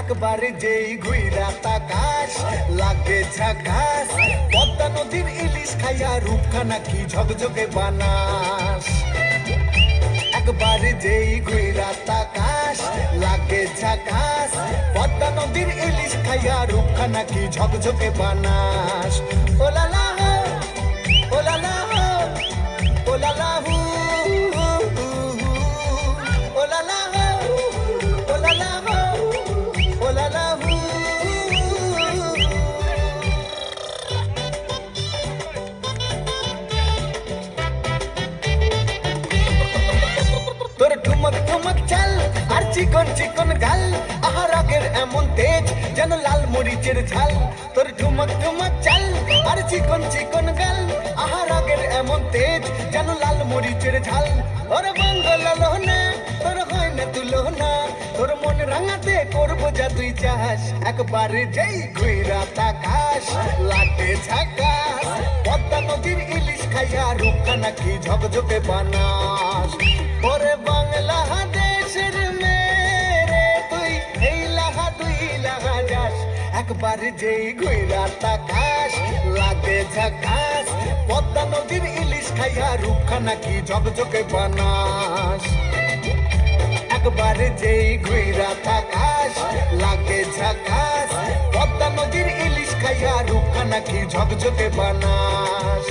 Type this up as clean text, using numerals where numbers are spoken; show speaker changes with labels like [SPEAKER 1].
[SPEAKER 1] একবারে যেই ঘুইরা তাকাস লাগে ঝাকাস। পদ্মা নদীর ইলিশ খাইয়া রূপখানা কি ঝকঝকে বানাস। একবারে যেই ঘুইরা তাকাস লাগে ঝাকাস। পদ্মা নদীর ইলিশ খাইয়া রূপখানা কি ঝকঝকে বানাস। ওলালা হো, ওলালা হো, ওলালা হু, ওলালা হো, ওলালা হো, ওলালা হু। তোর ঠুমক ঠুমক চাল আর চিকন চিকন গাল, আহা রাগের এমন তেজ যেন লাল মরিচের ঝাল। তোর ঠুমক ঠুমক চাল আর চিকন চিকন গাল, আহা রাগের এমন তেজ যেন লাল মরিচের ঝাল। ওর বাঙ্গলালো না তোর হয় না তুলো না, তোর মন রাঙাতে করবো যা তুই চাস। একবারে যেই ঘুইরা তাকাস লাগে ঝাকাস। পদ্মা নদীর ইলিশ খাইয়া রূপখানা কি ঝকঝকে বানাস। ওরে বাংলাদেশের মেরে তুই এই লাহা দুই লাহা যাস। একবার যেই ঘুইরা তাকাস লাগে ঝাকাস। পদ্মা নদীর ইলিশ খাইয়া রূপখানা কি ঝকঝকে বানাস। একবার যেই ঘুইরা তাকাস লাগে ঝাকাস। পদ্মা নদীর ইলিশ খাইয়া রূপখানা কি ঝকঝকে বানাস।